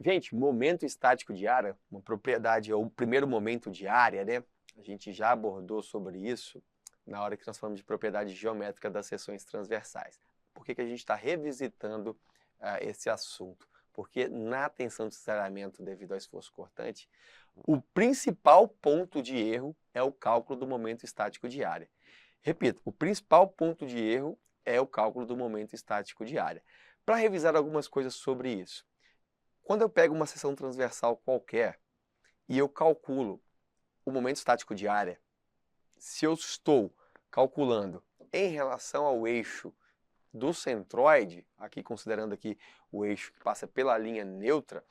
Gente, momento estático de área, uma propriedade, ou o primeiro momento de área, né? A gente já abordou sobre isso na hora que nós falamos de propriedade geométrica das seções transversais. Por que a gente está revisitando esse assunto? Porque na tensão de cisalhamento devido ao esforço cortante, o principal ponto de erro é o cálculo do momento estático de área. Repito, o principal ponto de erro é o cálculo do momento estático de área. Para revisar algumas coisas sobre isso, quando eu pego uma seção transversal qualquer e eu calculo o momento estático de área, se eu estou calculando em relação ao eixo do centroide, aqui considerando aqui o eixo que passa pela linha neutra,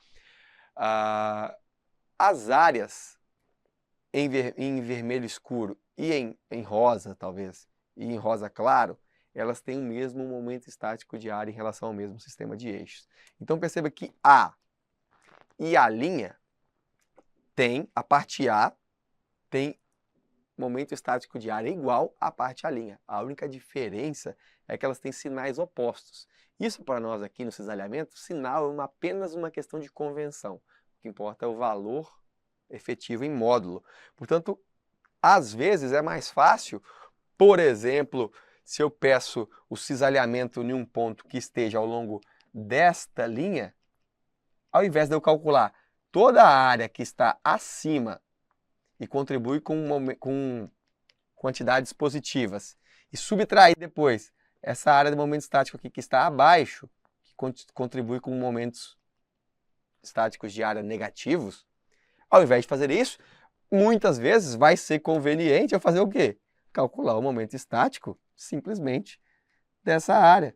as áreas em vermelho escuro e em rosa, talvez, e em rosa claro, elas têm o mesmo momento estático de área em relação ao mesmo sistema de eixos. Então perceba que A e a linha tem, a parte A tem momento estático de área igual à parte A'. A única diferença é que elas têm sinais opostos. Isso para nós aqui no cisalhamento, sinal é apenas uma questão de convenção. O que importa é o valor efetivo em módulo. Portanto, às vezes é mais fácil, por exemplo, se eu peço o cisalhamento em um ponto que esteja ao longo desta linha, ao invés de eu calcular toda a área que está acima e contribui com quantidades positivas e subtrair depois essa área do momento estático aqui que está abaixo, que contribui com momentos estáticos de área negativos, ao invés de fazer isso, muitas vezes vai ser conveniente eu fazer o quê? Calcular o momento estático simplesmente dessa área.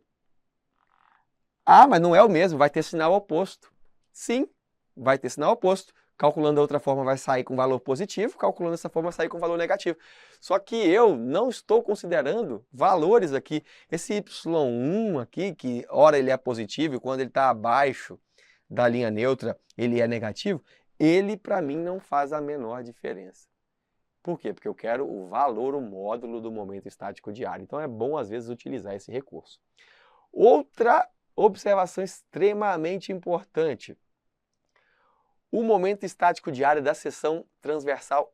Ah, mas não é o mesmo, vai ter sinal oposto. Sim, vai ter sinal oposto. Calculando da outra forma vai sair com valor positivo, calculando dessa forma vai sair com valor negativo. Só que eu não estou considerando valores aqui. Esse y1 aqui, que ora ele é positivo e quando ele está abaixo da linha neutra ele é negativo, ele para mim não faz a menor diferença. Por quê? Porque eu quero o valor, o módulo do momento estático de área. Então é bom às vezes utilizar esse recurso. Outra observação extremamente importante. O momento estático de área da seção transversal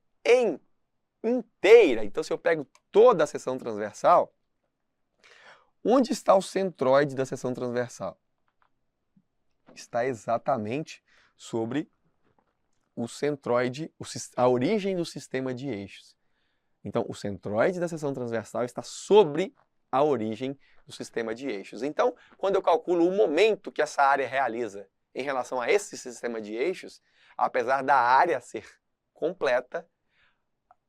inteira. Então, se eu pego toda a seção transversal, onde está o centroide da seção transversal? Está exatamente sobre o centroide, a origem do sistema de eixos. Então, o centroide da seção transversal está sobre a origem do sistema de eixos. Então, quando eu calculo o momento que essa área realiza em relação a esse sistema de eixos, apesar da área ser completa,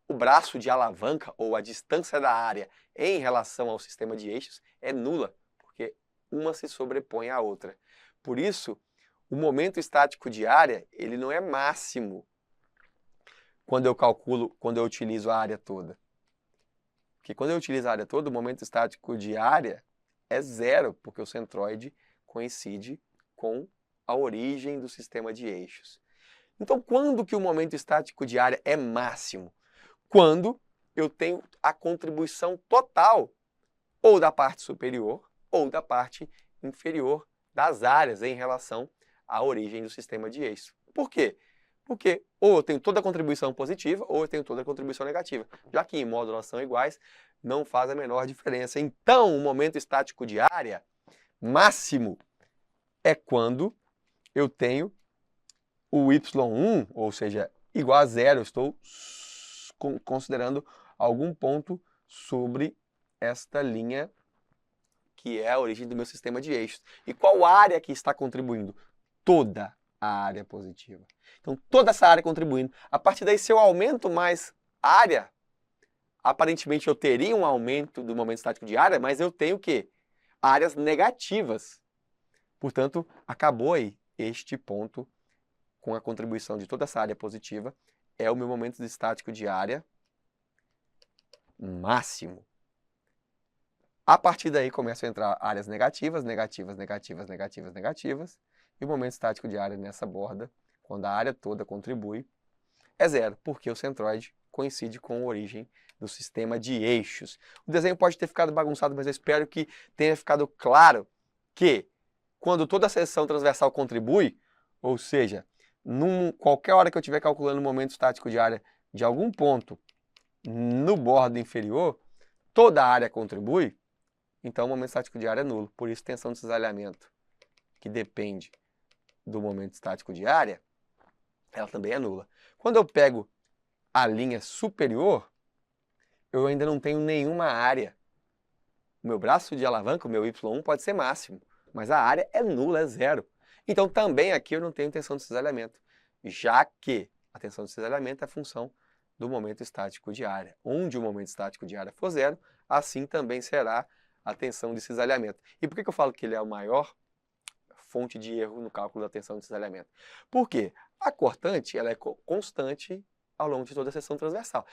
o braço de alavanca ou a distância da área em relação ao sistema de eixos é nula, porque uma se sobrepõe à outra. Por isso, o momento estático de área, ele não é máximo quando eu utilizo a área toda. Porque quando eu utilizo a área toda, o momento estático de área é zero, porque o centroide coincide com a origem do sistema de eixos. Então, quando que o momento estático de área é máximo? Quando eu tenho a contribuição total, ou da parte superior, ou da parte inferior das áreas em relação à origem do sistema de eixos. Por quê? Porque ou eu tenho toda a contribuição positiva, ou eu tenho toda a contribuição negativa. Já que em módulos são iguais, não faz a menor diferença. Então, o momento estático de área máximo é quando eu tenho o y1, ou seja, igual a zero, eu estou considerando algum ponto sobre esta linha que é a origem do meu sistema de eixos. E qual área que está contribuindo? Toda a área positiva. Então, toda essa área contribuindo. A partir daí, se eu aumento mais área, aparentemente eu teria um aumento do momento estático de área, mas eu tenho o quê? Áreas negativas. Portanto, acabou aí este ponto com a contribuição de toda essa área positiva, é o meu momento estático de área máximo. A partir daí começam a entrar áreas negativas, negativas, negativas, negativas, negativas, e o momento estático de área nessa borda, quando a área toda contribui, é zero, porque o centroide coincide com a origem do sistema de eixos. O desenho pode ter ficado bagunçado, mas eu espero que tenha ficado claro que quando toda a seção transversal contribui, Ou seja, qualquer hora que eu estiver calculando o momento estático de área de algum ponto no bordo inferior, toda a área contribui, então o momento estático de área é nulo. Por isso, tensão de cisalhamento, que depende do momento estático de área, ela também é nula. Quando eu pego a linha superior, eu ainda não tenho nenhuma área. O meu braço de alavanca, o meu Y1, pode ser máximo, mas a área é nula, é zero. Então também aqui eu não tenho tensão de cisalhamento, já que a tensão de cisalhamento é a função do momento estático de área. Onde o momento estático de área for zero, assim também será a tensão de cisalhamento. E por que eu falo que ele é a maior fonte de erro no cálculo da tensão de cisalhamento? Porque a cortante ela é constante ao longo de toda a seção transversal.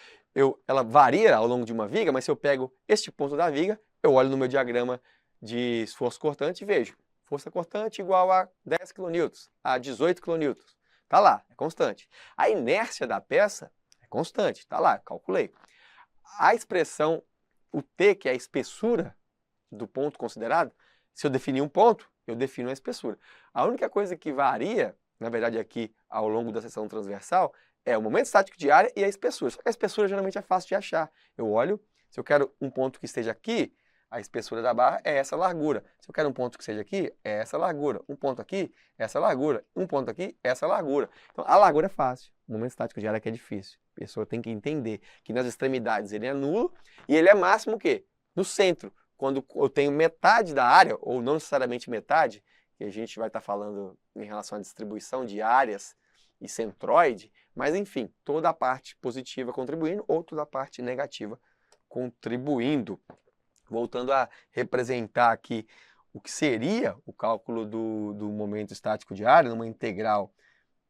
Ela varia ao longo de uma viga, mas se eu pego este ponto da viga, eu olho no meu diagrama de esforço cortante e vejo força cortante igual a 10 kN, a 18 kN. Está lá, é constante. A inércia da peça é constante, está lá, calculei. A expressão, o T, que é a espessura do ponto considerado, se eu definir um ponto, eu defino a espessura. A única coisa que varia, na verdade aqui ao longo da seção transversal, é o momento estático de área e a espessura. Só que a espessura geralmente é fácil de achar. Eu olho, se eu quero um ponto que esteja aqui, a espessura da barra é essa largura. Se eu quero um ponto que seja aqui, é essa largura. Um ponto aqui, essa largura. Um ponto aqui, essa largura. Então, a largura é fácil. O momento estático de área é que é difícil. A pessoa tem que entender que nas extremidades ele é nulo e ele é máximo o quê? No centro. Quando eu tenho metade da área, ou não necessariamente metade, que a gente vai estar falando em relação à distribuição de áreas e centroide, mas enfim, toda a parte positiva contribuindo ou toda a parte negativa contribuindo. Voltando a representar aqui o que seria o cálculo do momento estático de área, numa integral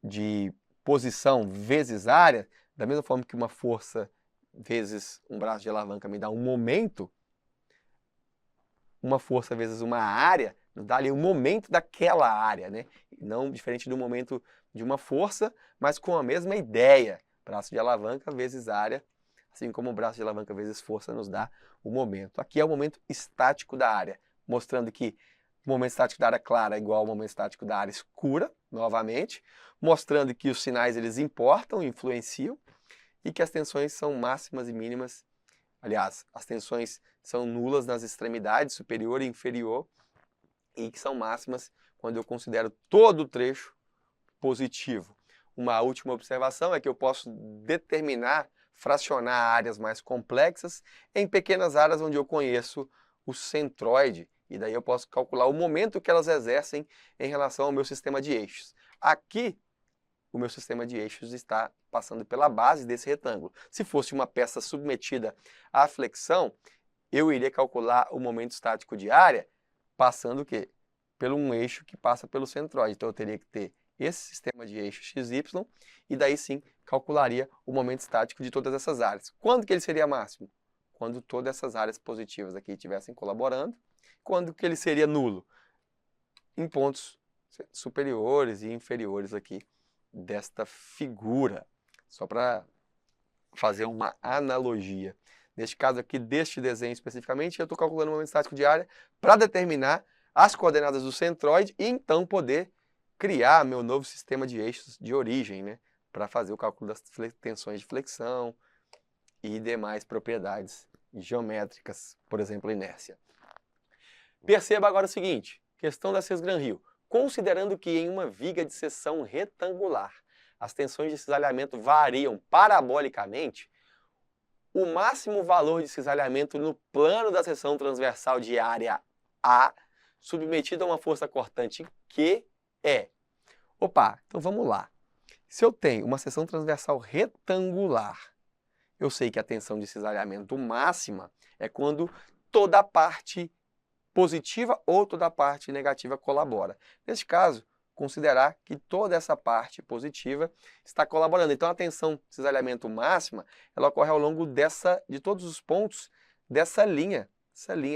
de posição vezes área, da mesma forma que uma força vezes um braço de alavanca me dá um momento, uma força vezes uma área nos dá ali o momento daquela área, né? Não diferente do momento de uma força, mas com a mesma ideia. Braço de alavanca vezes área, assim como o braço de alavanca vezes força nos dá o momento. Aqui é o momento estático da área, mostrando que o momento estático da área clara é igual ao momento estático da área escura, novamente, mostrando que os sinais eles importam, influenciam, e que as tensões são máximas e mínimas. Aliás, as tensões são nulas nas extremidades superior e inferior e que são máximas quando eu considero todo o trecho positivo. Uma última observação é que eu posso determinar, fracionar áreas mais complexas em pequenas áreas onde eu conheço o centroide e daí eu posso calcular o momento que elas exercem em relação ao meu sistema de eixos. Aqui, o meu sistema de eixos está passando pela base desse retângulo. Se fosse uma peça submetida à flexão, eu iria calcular o momento estático de área passando o quê? Pelo um eixo que passa pelo centroide. Então eu teria que ter esse sistema de eixo XY e daí sim calcularia o momento estático de todas essas áreas. Quando que ele seria máximo? Quando todas essas áreas positivas aqui estivessem colaborando. Quando que ele seria nulo? Em pontos superiores e inferiores aqui desta figura. Só para fazer uma analogia. Neste caso aqui, deste desenho especificamente, eu estou calculando o momento estático de área para determinar as coordenadas do centroide e então poder criar meu novo sistema de eixos de origem, né? Para fazer o cálculo das tensões de flexão e demais propriedades geométricas, por exemplo, inércia. Perceba agora o seguinte, questão da Cis-Gran-Rio. Considerando que em uma viga de seção retangular as tensões de cisalhamento variam parabolicamente, o máximo valor de cisalhamento no plano da seção transversal de área A, submetido a uma força cortante Q, é... Opa, então vamos lá. Se eu tenho uma seção transversal retangular, eu sei que a tensão de cisalhamento máxima é quando toda a parte positiva ou toda a parte negativa colabora. Neste caso, considerar que toda essa parte positiva está colaborando. Então, a tensão de cisalhamento máxima, ela ocorre ao longo de todos os pontos dessa linha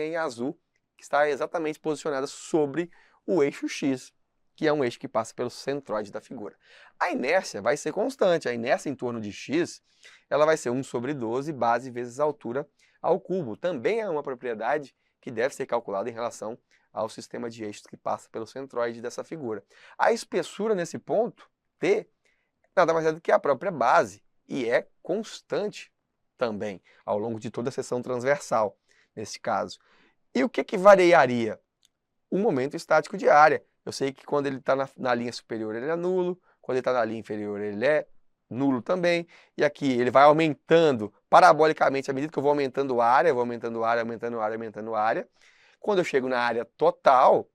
em azul, que está exatamente posicionada sobre o eixo X, que é um eixo que passa pelo centroide da figura. A inércia vai ser constante, a inércia em torno de X, ela vai ser 1 sobre 12 base vezes altura ao cubo. Também é uma propriedade que deve ser calculada em relação ao sistema de eixos que passa pelo centroide dessa figura. A espessura nesse ponto, T, nada mais é do que a própria base, e é constante também, ao longo de toda a seção transversal, nesse caso. E o que variaria? O momento estático de área. Eu sei que quando ele está na linha superior ele é nulo, quando ele está na linha inferior ele é nulo também, e aqui ele vai aumentando parabolicamente à medida que eu vou aumentando a área, aumentando a área, aumentando a área. Quando eu chego na área total,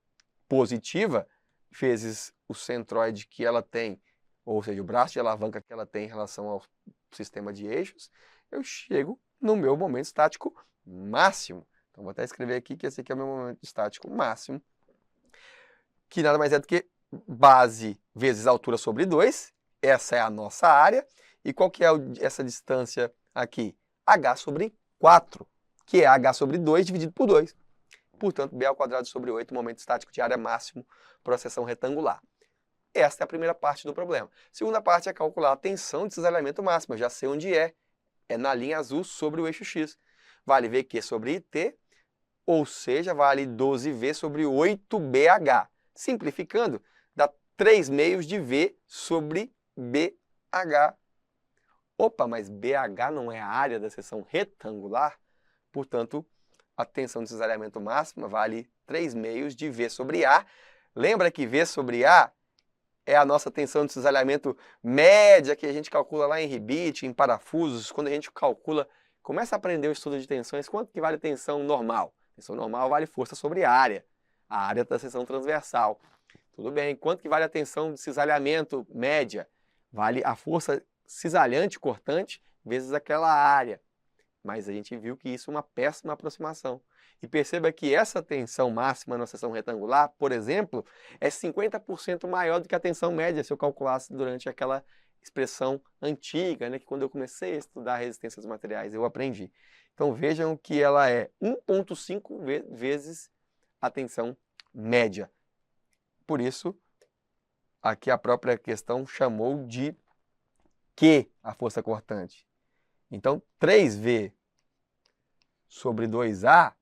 positiva, vezes o centroide que ela tem, ou seja, o braço de alavanca que ela tem em relação ao sistema de eixos, eu chego no meu momento estático máximo. Então, vou até escrever aqui que esse aqui é o meu momento estático máximo, que nada mais é do que base vezes altura sobre 2, essa é a nossa área, e qual que é essa distância aqui? H sobre 4, que é H sobre 2 dividido por 2. Portanto, B ao quadrado sobre 8, momento estático de área máximo para a seção retangular. Esta é a primeira parte do problema. Segunda parte é calcular a tensão de cisalhamento máximo. Eu já sei onde é. É na linha azul sobre o eixo X. Vale VQ sobre IT, ou seja, vale 12V sobre 8BH. Simplificando, dá 3 meios de V sobre BH. Opa, mas BH não é a área da seção retangular? Portanto, a tensão de cisalhamento máxima vale 3 meios de V sobre A. Lembra que V sobre A é a nossa tensão de cisalhamento média que a gente calcula lá em rebite, em parafusos, quando a gente calcula, começa a aprender o estudo de tensões, quanto que vale tensão normal? Tensão normal vale força sobre área, a área da seção transversal. Tudo bem, quanto que vale a tensão de cisalhamento média? Vale a força cisalhante cortante vezes aquela área. Mas a gente viu que isso é uma péssima aproximação. E perceba que essa tensão máxima na seção retangular, por exemplo, é 50% maior do que a tensão média, se eu calculasse durante aquela expressão antiga, né, que quando eu comecei a estudar resistência dos materiais eu aprendi. Então vejam que ela é 1,5 vezes a tensão média. Por isso, aqui a própria questão chamou de Q a força cortante. Então, 3V sobre 2A,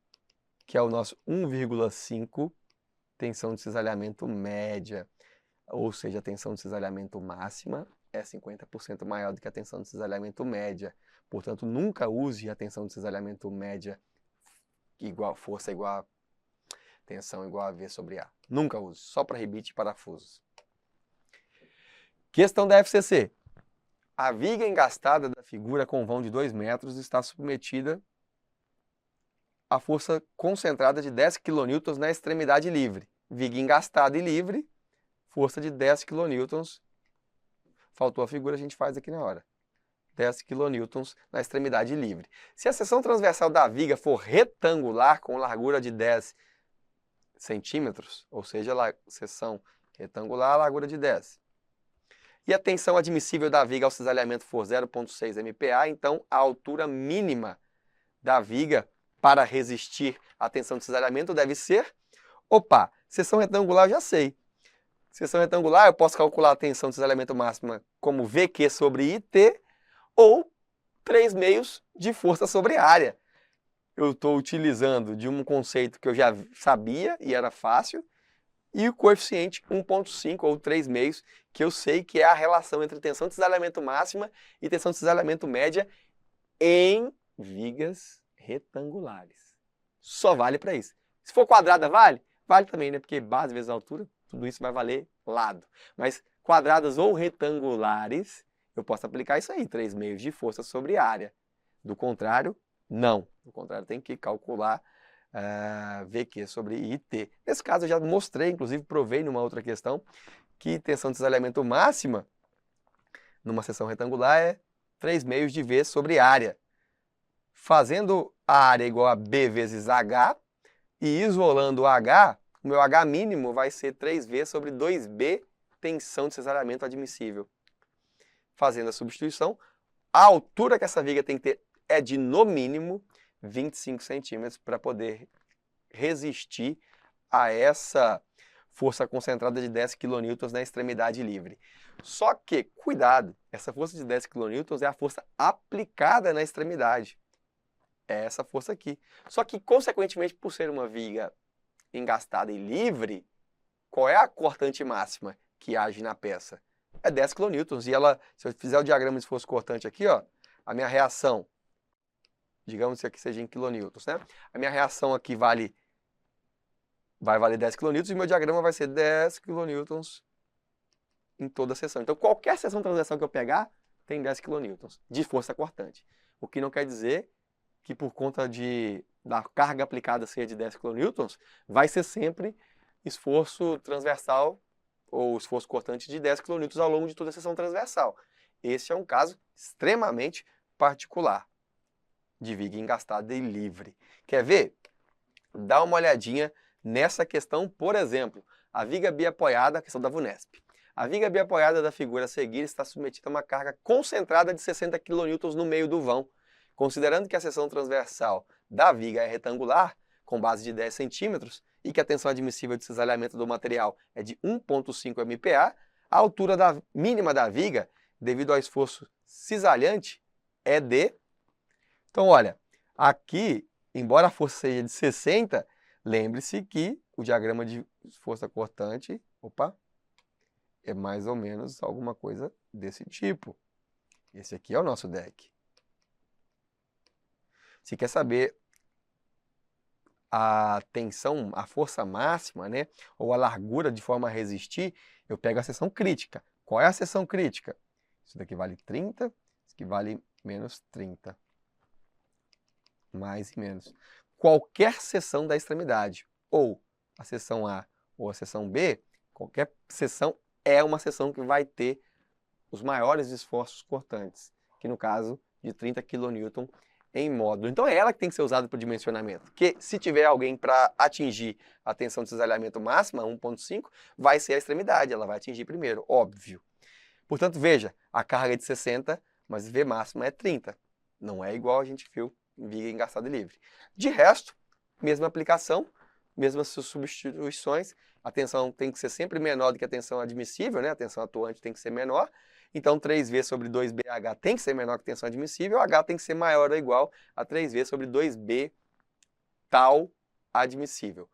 que é o nosso 1,5 tensão de cisalhamento média, ou seja, a tensão de cisalhamento máxima é 50% maior do que a tensão de cisalhamento média. Portanto, nunca use a tensão de cisalhamento média igual força igual a tensão igual a V sobre A. Nunca use, só para rebite e parafusos. Questão da FCC. A viga engastada da figura com vão de 2 metros está submetida à força concentrada de 10 kN na extremidade livre. Viga engastada e livre, força de 10 kN. Faltou a figura, a gente faz aqui na hora. 10 kN na extremidade livre. Se a seção transversal da viga for retangular, com largura de 10 centímetros, ou seja, seção retangular, largura de 10. E a tensão admissível da viga ao cisalhamento for 0,6 MPa, então a altura mínima da viga para resistir à tensão de cisalhamento deve ser... Opa, seção retangular eu já sei. Seção retangular eu posso calcular a tensão de cisalhamento máxima como VQ sobre IT ou 3 meios de força sobre área. Eu estou utilizando de um conceito que eu já sabia e era fácil, e o coeficiente 1,5 ou 3 meios, que eu sei que é a relação entre tensão de cisalhamento máxima e tensão de cisalhamento média em vigas retangulares. Só vale para isso. Se for quadrada, vale? Vale também, né? Porque base vezes altura, tudo isso vai valer lado. Mas quadradas ou retangulares, eu posso aplicar isso aí, 3 meios de força sobre área. Do contrário, não. Do contrário, tem que calcular VQ sobre IT. Nesse caso eu já mostrei, inclusive provei numa outra questão, que tensão de cisalhamento máxima numa seção retangular é 3 meios de V sobre área. Fazendo a área igual a B vezes H e isolando o H, o meu H mínimo vai ser 3V sobre 2B tensão de cisalhamento admissível. Fazendo a substituição, a altura que essa viga tem que ter é de, no mínimo, 25 centímetros para poder resistir a essa força concentrada de 10 kN na extremidade livre. Só que, cuidado, essa força de 10 kN é a força aplicada na extremidade. É essa força aqui. Só que, consequentemente, por ser uma viga engastada e livre, qual é a cortante máxima que age na peça? É 10 kN. E ela, se eu fizer o diagrama de esforço cortante aqui, ó, a minha reação, digamos que aqui seja em quilonewtons, né? A minha reação aqui vai valer 10 kN e o meu diagrama vai ser 10 kN em toda a seção. Então, qualquer seção transversal que eu pegar tem 10 kN de força cortante. O que não quer dizer que por conta da carga aplicada ser de 10 kN, vai ser sempre esforço transversal ou esforço cortante de 10 kN ao longo de toda a seção transversal. Esse é um caso extremamente particular de viga engastada e livre. Quer ver? Dá uma olhadinha nessa questão, por exemplo, a viga biapoiada, a questão da VUNESP. A viga biapoiada da figura a seguir está submetida a uma carga concentrada de 60 kN no meio do vão. Considerando que a seção transversal da viga é retangular, com base de 10 centímetros, e que a tensão admissível de cisalhamento do material é de 1,5 MPa, a altura mínima da viga, devido ao esforço cisalhante, é de... Então, olha, aqui, embora a força seja de 60, lembre-se que o diagrama de força cortante, é mais ou menos alguma coisa desse tipo. Esse aqui é o nosso deck. Se quer saber a tensão, a força máxima, né, ou a largura de forma a resistir, eu pego a seção crítica. Qual é a seção crítica? Isso daqui vale 30, isso aqui vale menos 30. Mais e menos. Qualquer seção da extremidade, ou a seção A ou a seção B, qualquer seção é uma seção que vai ter os maiores esforços cortantes, que no caso de 30 kN em módulo. Então é ela que tem que ser usada para o dimensionamento, porque se tiver alguém para atingir a tensão de cisalhamento máxima, 1,5, vai ser a extremidade, ela vai atingir primeiro, óbvio. Portanto, veja, a carga é de 60, mas V máxima é 30. Não é igual a gente viu em viga engastada e livre. De resto, mesma aplicação, mesmas substituições, a tensão tem que ser sempre menor do que a tensão admissível, né? A tensão atuante tem que ser menor. Então, 3V sobre 2BH tem que ser menor que a tensão admissível, H tem que ser maior ou igual a 3V sobre 2B tal admissível.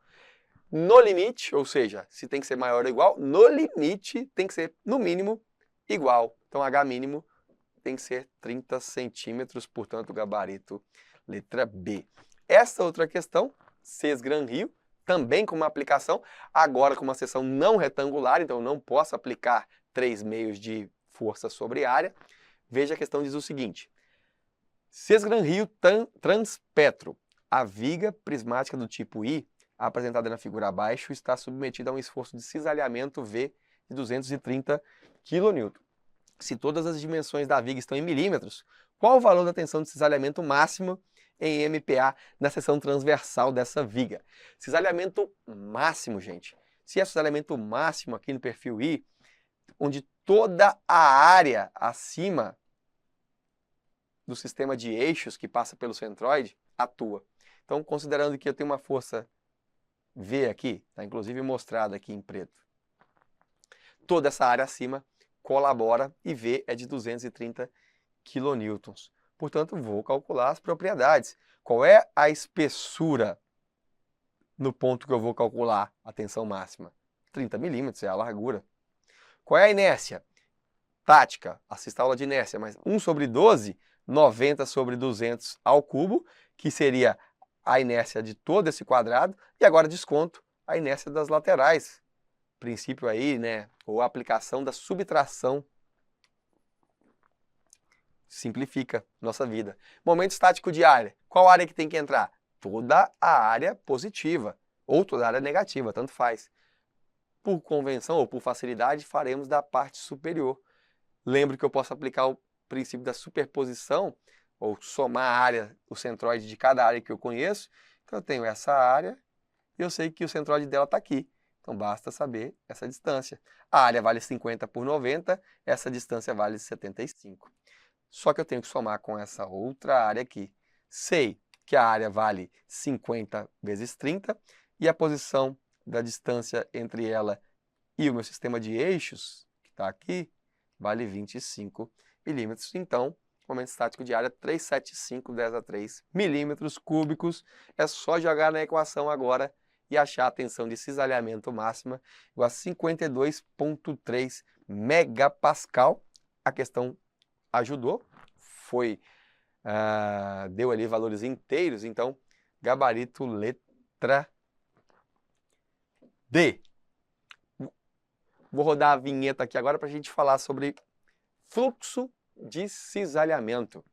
No limite, ou seja, se tem que ser maior ou igual, no limite tem que ser, no mínimo, igual. Então, H mínimo tem que ser 30 centímetros, portanto, o gabarito letra B. Essa outra questão, Cis-Gran-Rio, também com uma aplicação, agora com uma seção não retangular, então eu não posso aplicar 3 meios de força sobre área. Veja a questão diz o seguinte: Cis-Gran-Rio transpetro. A viga prismática do tipo I, apresentada na figura abaixo, está submetida a um esforço de cisalhamento V de 230 kN. Se todas as dimensões da viga estão em milímetros, qual o valor da tensão de cisalhamento máximo em MPa na seção transversal dessa viga? Cisalhamento máximo, gente. Se é cisalhamento máximo aqui no perfil I, onde toda a área acima do sistema de eixos que passa pelo centroide atua. Então, considerando que eu tenho uma força V aqui, está inclusive mostrada aqui em preto, toda essa área acima colabora e V é de 230 kN. Portanto, vou calcular as propriedades. Qual é a espessura no ponto que eu vou calcular a tensão máxima? 30 milímetros é a largura. Qual é a inércia? Tática, assista a aula de inércia, mas 1 sobre 12, 90 sobre 200 ao cubo, que seria a inércia de todo esse quadrado, e agora desconto a inércia das laterais. Princípio aí, né, ou aplicação da subtração. Simplifica nossa vida. Momento estático de área. Qual área que tem que entrar? Toda a área positiva, ou toda a área negativa, tanto faz. Por convenção ou por facilidade, faremos da parte superior. Lembro que eu posso aplicar o princípio da superposição, ou somar a área, o centroide de cada área que eu conheço. Então eu tenho essa área e eu sei que o centroide dela está aqui. Então basta saber essa distância. A área vale 50 por 90, essa distância vale 75. Só que eu tenho que somar com essa outra área aqui. Sei que a área vale 50 vezes 30 e a posição da distância entre ela e o meu sistema de eixos, que está aqui, vale 25 milímetros. Então, o momento estático de área 375 10 a 3 milímetros cúbicos. É só jogar na equação agora e achar a tensão de cisalhamento máxima igual a 52,3 megapascal. A questão ajudou, deu ali valores inteiros, então gabarito letra D. Vou rodar a vinheta aqui agora para a gente falar sobre fluxo de cisalhamento.